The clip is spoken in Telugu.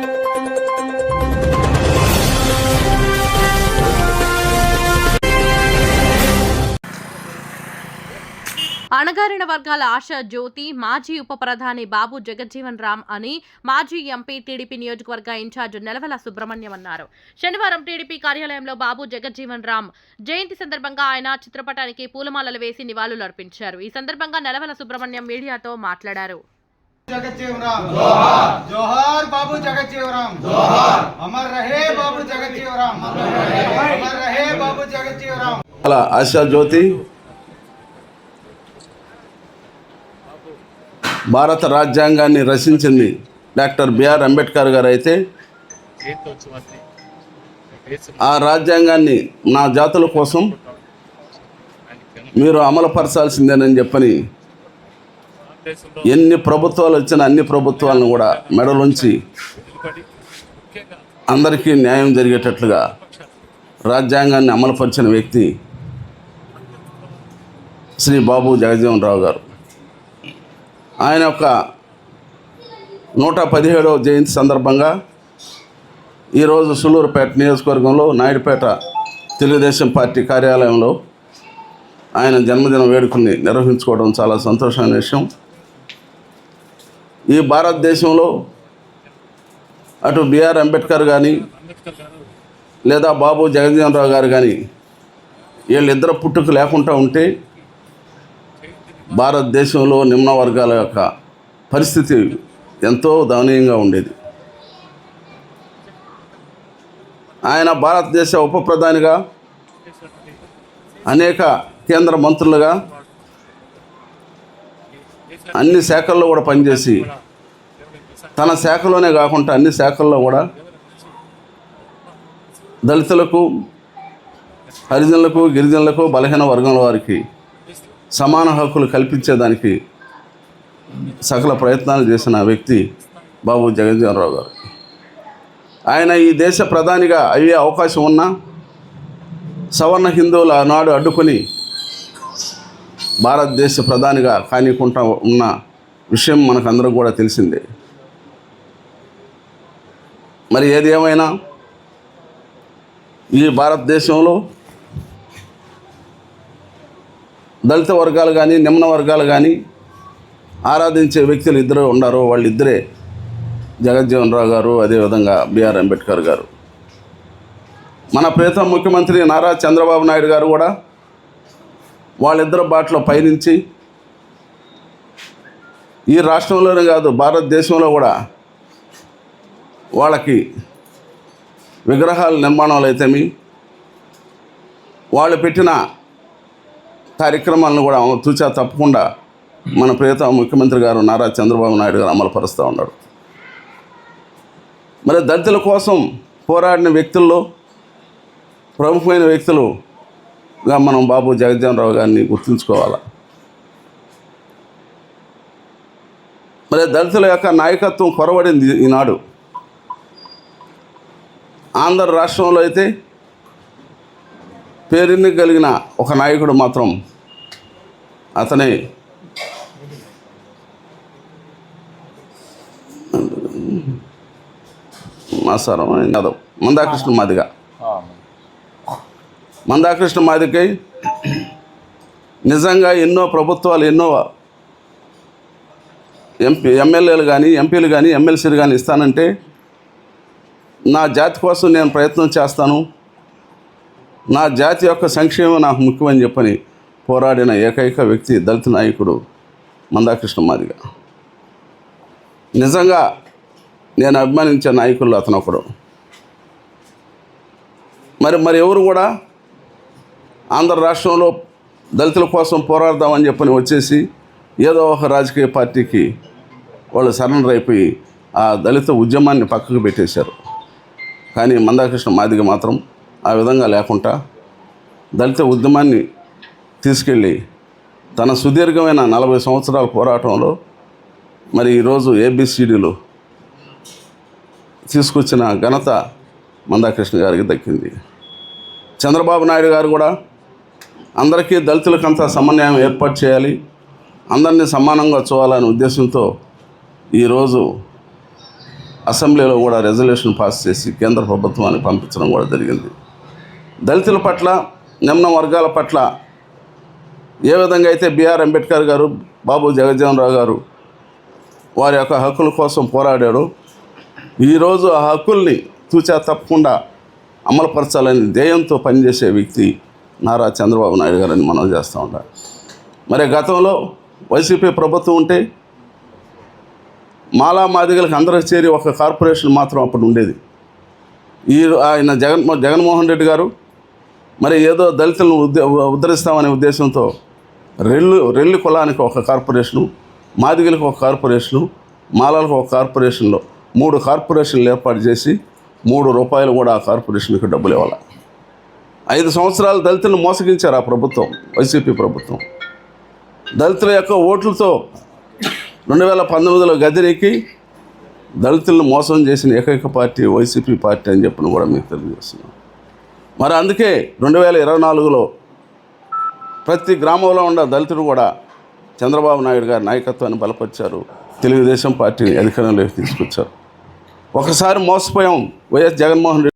అణగారిన వర్గాల ఆశా జ్యోతి మాజీ ఉప ప్రధాని బాబు జగజ్జీవన్ రామ్ అని మాజీ ఎంపీ టీడీపీ నియోజకవర్గ ఇన్ఛార్జ్ నెలవల సుబ్రహ్మణ్యం అన్నారు. శనివారం టీడీపీ కార్యాలయంలో బాబు జగజ్జీవన్ రామ్ జయంతి సందర్భంగా ఆయన చిత్రపటానికి పూలమాలలు వేసి నివాళులర్పించారు. ఈ సందర్భంగా నెలవల సుబ్రహ్మణ్యం మీడియాతో మాట్లాడారు. जोहार बाबू जगज्जीवन राम, जोहार अमर रहे बाबू जगज्जीवन राम, अमर रहे बाबू जगज्जीवन राम. అలా ఆశా జ్యోతి భారత రాజ్యాంగాన్ని రచించింది డాక్టర్ బిఆర్ అంబేద్కర్ గారు అయితే ఆ రాజ్యాంగాన్ని నా జాతుల కోసం మీరు అమలుపరచాల్సిందేనని చెప్పని ఎన్ని ప్రభుత్వాలు వచ్చినా అన్ని ప్రభుత్వాలను కూడా మెడలుంచి అందరికీ న్యాయం జరిగేటట్లుగా రాజ్యాంగాన్ని అమలుపరిచిన వ్యక్తి శ్రీ బాబు జగజ్జీవన్ రావు గారు. ఆయన యొక్క 117వ జయంతి సందర్భంగా ఈరోజు సూళ్ళూరుపేట నియోజకవర్గంలో నాయుడుపేట తెలుగుదేశం పార్టీ కార్యాలయంలో ఆయన జన్మదిన వేడుకల్ని నిర్వహించుకోవడం చాలా సంతోషమైన విషయం. ఈ భారతదేశంలో అటు బిఆర్ అంబేద్కర్ కానీ లేదా బాబు జగజ్జీవన్ రావు గారు కానీ వీళ్ళిద్దరు పుట్టుక లేకుండా ఉంటే భారతదేశంలో నిమ్న వర్గాల యొక్క పరిస్థితి ఎంతో దయనీయంగా ఉండేది. ఆయన భారతదేశ ఉప ప్రధానిగా అనేక కేంద్ర మంత్రులుగా అన్ని శాఖల్లో కూడా పనిచేసి తన శాఖలోనే కాకుండా అన్ని శాఖల్లో కూడా దళితులకు, హరిజనులకు, గిరిజనులకు, బలహీన వర్గంల వారికి సమాన హక్కులు కల్పించేదానికి సకల ప్రయత్నాలు చేసిన వ్యక్తి బాబు జగజ్జీవన్ రావు గారు. ఆయన ఈ దేశ ప్రధానిగా అయ్యే అవకాశం ఉన్నా సవర్ణ హిందువులు ఆనాడు అడ్డుకొని భారతదేశ ప్రధానిగా కానికుండా ఉన్న విషయం మనకందరూ కూడా తెలిసిందే. మరి ఏది ఏమైనా ఈ భారతదేశంలో దళిత వర్గాలు కానీ నిమ్న వర్గాలు కానీ ఆరాధించే వ్యక్తులు ఇద్దరు ఉన్నారు. వాళ్ళిద్దరే జగజ్జీవన్ రావు గారు, అదేవిధంగా బిఆర్ అంబేద్కర్ గారు. మన ప్రియతమ ముఖ్యమంత్రి నారా చంద్రబాబు నాయుడు గారు కూడా వాళ్ళిద్దరు బాటలో పయనించి ఈ రాష్ట్రంలోనే కాదు భారతదేశంలో కూడా వాళ్ళకి విగ్రహాల నిర్మాణాలు అయితేమి వాళ్ళు పెట్టిన కార్యక్రమాలను కూడా తూచా తప్పకుండా మన ప్రియతమ ముఖ్యమంత్రి గారు నారా చంద్రబాబు నాయుడు గారు అమలుపరుస్తూ ఉన్నాడు. మరి దళితుల కోసం పోరాడిన వ్యక్తుల్లో ప్రముఖమైన వ్యక్తులుగా మనం బాబు జగజ్జీవన్ రావు గారిని గుర్తుంచుకోవాలి. మరి దళితుల యొక్క నాయకత్వం కొరవడింది ఈనాడు. ఆంధ్ర రాష్ట్రంలో అయితే పేరుని కలిగిన ఒక నాయకుడు మాత్రం అతనే మాసారం యాదవ్, మందాకృష్ణ మాదిగ. మందాకృష్ణ మాదికై నిజంగా ఎన్నో ప్రభుత్వాలు, ఎన్నో ఎమ్మెల్యేలు కానీ, ఎంపీలు కానీ, ఎమ్మెల్సీలు కానీ ఇస్తానంటే నా జాతి కోసం నేను ప్రయత్నం చేస్తాను, నా జాతి యొక్క సంక్షేమం నాకు ముఖ్యమని చెప్పని పోరాడిన ఏకైక వ్యక్తి దళిత నాయకుడు మందాకృష్ణ మాదిగ. నిజంగా నేను అభిమానించే నాయకుల్లో అతను ఒకడు. మరి ఎవరు కూడా ఆంధ్ర రాష్ట్రంలో దళితుల కోసం పోరాడదామని చెప్పని వచ్చేసి ఏదో ఒక రాజకీయ పార్టీకి వాళ్ళు సరెండర్ అయిపోయి ఆ దళిత ఉద్యమాన్ని పక్కకు పెట్టేశారు. కానీ మందాకృష్ణ మాదిగ మాత్రం ఆ విధంగా లేకుండా దళిత ఉద్యమాన్ని తీసుకెళ్ళి తన సుదీర్ఘమైన 40 సంవత్సరాల పోరాటంలో మరి ఈరోజు ఏబిసిడీలు తీసుకొచ్చిన ఘనత మందాకృష్ణ గారికి దక్కింది. చంద్రబాబు నాయుడు గారు కూడా అందరికీ దళితులకంతా సమన్వయం ఏర్పాటు చేయాలి, అందరినీ సమానంగా చూడాలనే ఉద్దేశంతో ఈరోజు అసెంబ్లీలో కూడా రెజల్యూషన్ పాస్ చేసి కేంద్ర ప్రభుత్వానికి పంపించడం కూడా జరిగింది. దళితుల పట్ల, నిమ్న వర్గాల పట్ల ఏ విధంగా అయితే బిఆర్ అంబేద్కర్ గారు, బాబు జగజ్జీవన్ రావు గారు వారి యొక్క హక్కుల కోసం పోరాడారు, ఈరోజు ఆ హక్కుల్ని తూచా తప్పకుండా అమలుపరచాలని ధ్యేయంతో పనిచేసే వ్యక్తి నారా చంద్రబాబు నాయుడు గారని మనం చేస్తూ ఉంటాం. మరి గతంలో వైసీపీ ప్రభుత్వం ఉంటే మాలా మాదిగలకు అందరికి చేరి ఒక కార్పొరేషన్ మాత్రం అప్పుడు ఉండేది. ఆయన జగన్మోహన్ రెడ్డి గారు మరి ఏదో దళితులను ఉద్ధరిస్తామనే ఉద్దేశంతో రెల్లి కులానికి ఒక కార్పొరేషను, మాదిగలకు ఒక కార్పొరేషను, మాలలకు ఒక కార్పొరేషన్లో 3 కార్పొరేషన్లు ఏర్పాటు చేసి ₹3 కూడా ఆ కార్పొరేషన్కి డబ్బులు ఇవ్వాలి. 5 సంవత్సరాలు దళితులను మోసగించారు ఆ ప్రభుత్వం, వైసీపీ ప్రభుత్వం. దళితుల యొక్క ఓట్లతో 2019లో గద్దెనెక్కి దళితులను మోసం చేసిన ఏకైక పార్టీ వైసీపీ పార్టీ అని చెప్పిన కూడా మీకు తెలియజేస్తున్నాం. మరి అందుకే 2024లో ప్రతి గ్రామంలో ఉన్న దళితుడు కూడా చంద్రబాబు నాయుడు గారి నాయకత్వాన్ని బలపరిచారు, తెలుగుదేశం పార్టీని అధికారంలోకి తీసుకొచ్చారు. ఒకసారి మోసపోయాం వైఎస్ జగన్మోహన్ రెడ్డి